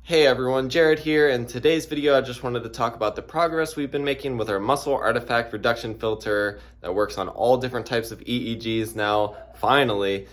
Hey everyone, Jared here. In today's video, I just wanted to talk about the progress we've been making with our muscle artifact reduction filter that works on all different types of EEGs now. Finally,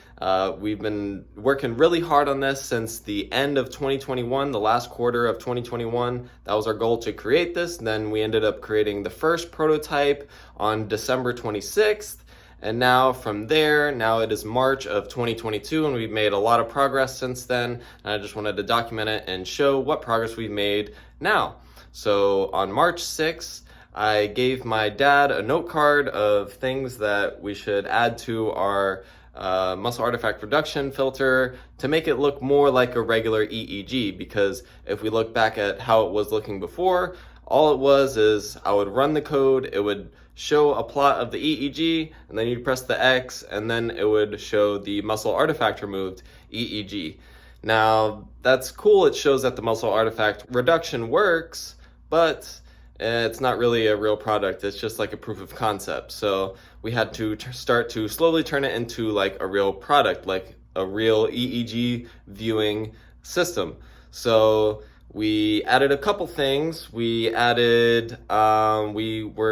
we've been working really hard on this since the end of 2021, the last quarter of 2021. That was our goal to create this. Then we ended up creating the first prototype on December 26th. And now from there, now it is March of 2022 and we've made a lot of progress since then. And I just wanted to document it and show what progress we've made now. So on March 6th, I gave my dad a note card of things that we should add to our muscle artifact reduction filter to make it look more like a regular EEG, because if we look back at how it was looking before, all it was is I would run the code, it would show a plot of the EEG, and then you'd press the X, and then it would show the muscle artifact removed EEG. Now, that's cool, it shows that the muscle artifact reduction works, but it's not really a real product, it's just like a proof of concept. So we had to start to slowly turn it into like a real product, like a real EEG viewing system. So we added a couple things. We were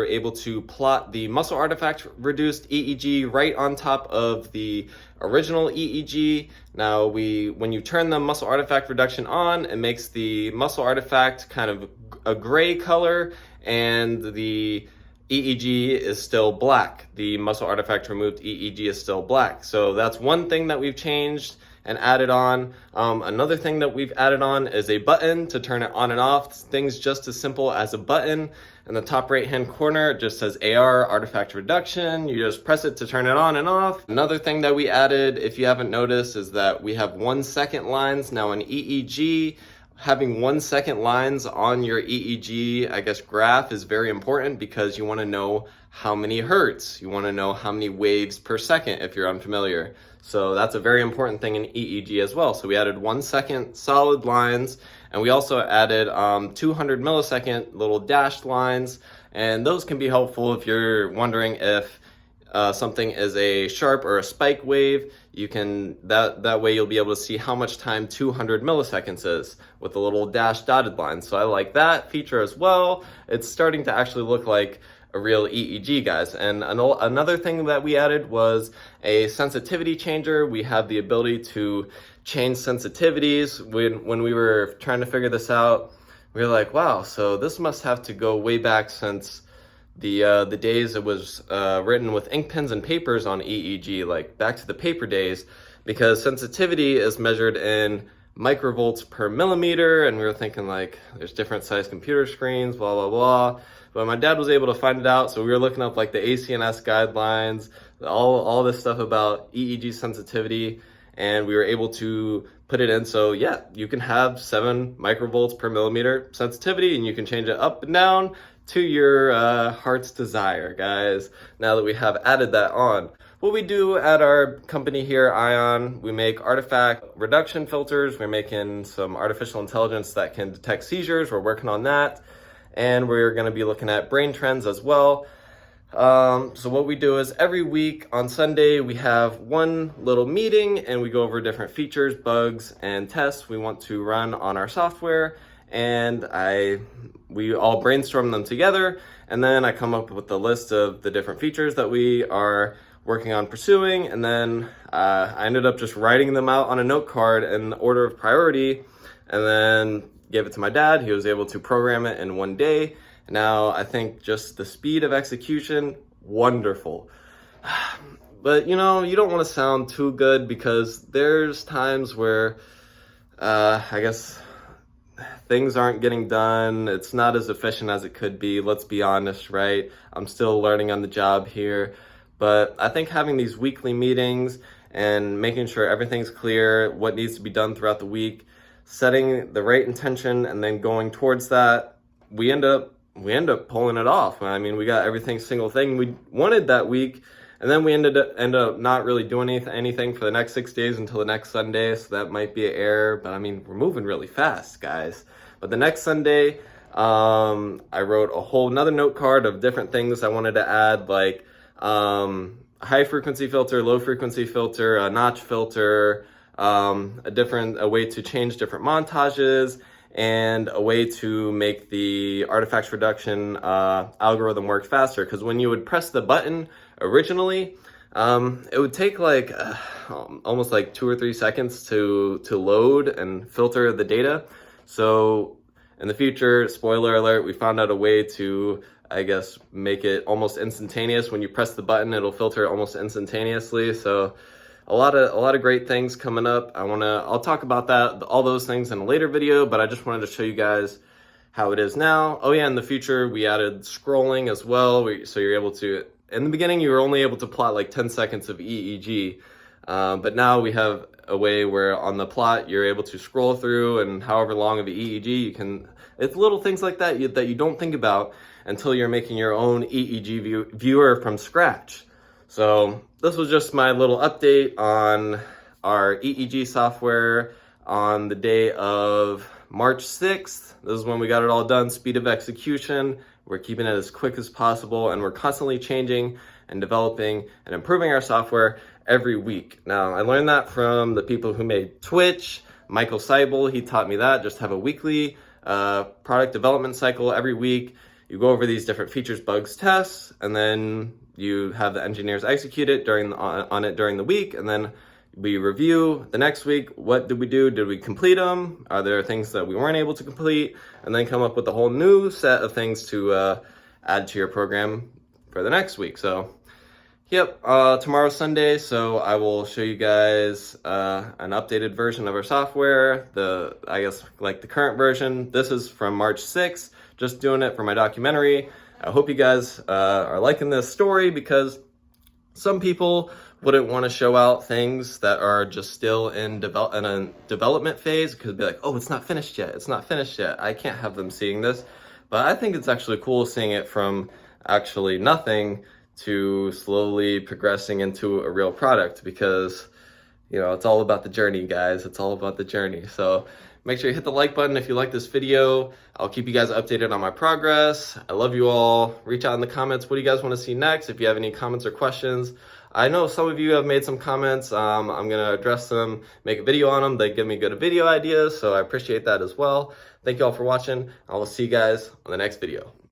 able to plot the muscle artifact reduced EEG right on top of the original EEG. Now when you turn the muscle artifact reduction on, it makes the muscle artifact kind of a gray color and the EEG is still black. The muscle artifact removed EEG is still black. So that's one thing that we've changed and added on. Another thing that we've added on is a button to turn it on and off. Things just as simple as a button. In the top right hand corner, it just says AR, artifact reduction. You just press it to turn it on and off. Another thing that we added, if you haven't noticed, is that we have 1 second lines. Now in EEG, having 1 second lines on your EEG, I guess, graph is very important because you want to know how many hertz. You want to know how many waves per second if you're unfamiliar. So that's a very important thing in EEG as well. So we added 1 second solid lines, and we also added 200 millisecond little dashed lines. And those can be helpful if you're wondering if something is a sharp or a spike wave. You can that way you'll be able to see how much time 200 milliseconds is with a little dashed dotted line. So I like that feature as well. It's starting to actually look like a real EEG, guys. And another thing that we added was a sensitivity changer. We have the ability to change sensitivities. When we were trying to figure this out, we were like, wow, so this must have to go way back since the days it was written with ink pens and papers on EEG, like back to the paper days, because sensitivity is measured in microvolts per millimeter, and we were thinking like there's different size computer screens, blah, blah, blah. But my dad was able to find it out, so we were looking up like the ACNS guidelines, all this stuff about EEG sensitivity, and we were able to put it in. So yeah, you can have 7 microvolts per millimeter sensitivity, and you can change it up and down to your heart's desire, guys, now that we have added that on. What we do at our company here, Ion, we make artifact reduction filters. We're making some artificial intelligence that can detect seizures. We're working on that. And we're gonna be looking at brain trends as well. So what we do is every week on Sunday, we have one little meeting and we go over different features, bugs, and tests we want to run on our software. And we all brainstorm them together, and then I come up with the list of the different features that we are working on pursuing, and then I ended up just writing them out on a note card in order of priority, and then gave it to my dad. He was able to program it in 1 day. Now I think just the speed of execution, wonderful. But you know, you don't want to sound too good because there's times where I guess things aren't getting done. It's not as efficient as it could be. Let's be honest, right? I'm still learning on the job here. But I think having these weekly meetings and making sure everything's clear, what needs to be done throughout the week, setting the right intention and then going towards that, we end up pulling it off. I mean, we got everything single thing we wanted that week, and then we ended up not really doing anything for the next 6 days until the next Sunday, so that might be an error, but I mean, we're moving really fast, guys. But the next Sunday, I wrote a whole another note card of different things I wanted to add, like high frequency filter, low frequency filter, a notch filter, a way to change different montages, and a way to make the artifacts reduction algorithm work faster. Because when you would press the button originally, it would take like almost like 2 or 3 seconds to load and filter the data. So in the future, spoiler alert, we found out a way to, I guess, make it almost instantaneous. When you press the button, it'll filter almost instantaneously. So a lot of great things coming up. I'll talk about that, all those things in a later video, but I just wanted to show you guys how it is now. Oh yeah, in the future, we added scrolling as well. So you're able to, in the beginning, you were only able to plot like 10 seconds of EEG, but now we have a way where on the plot, you're able to scroll through, and however long of the EEG you can, it's little things like that that you don't think about until you're making your own EEG viewer from scratch. So this was just my little update on our EEG software on the day of March 6th. This is when we got it all done, speed of execution. We're keeping it as quick as possible, and we're constantly changing and developing and improving our software every week. Now, I learned that from the people who made Twitch. Michael Seibel, he taught me that. Just have a weekly product development cycle every week. You go over these different features, bugs, tests, and then you have the engineers execute it on it during the week, and then we review the next week. What did we do? Did we complete them? Are there things that we weren't able to complete? And then come up with a whole new set of things to add to your program for the next week. So, yep, tomorrow's Sunday, so I will show you guys an updated version of our software. I guess like the current version. This is from March 6th, just doing it for my documentary. I hope you guys are liking this story, because some people wouldn't want to show out things that are just still in a development phase, because be like, oh, it's not finished yet. It's not finished yet. I can't have them seeing this. But I think it's actually cool seeing it from actually nothing to slowly progressing into a real product, because, you know, it's all about the journey, guys. It's all about the journey. So make sure you hit the like button if you like this video. I'll keep you guys updated on my progress. I love you all. Reach out in the comments. What do you guys want to see next? If you have any comments or questions, I know some of you have made some comments. I'm going to address them, make a video on them. They give me good video ideas, so I appreciate that as well. Thank you all for watching. I will see you guys on the next video.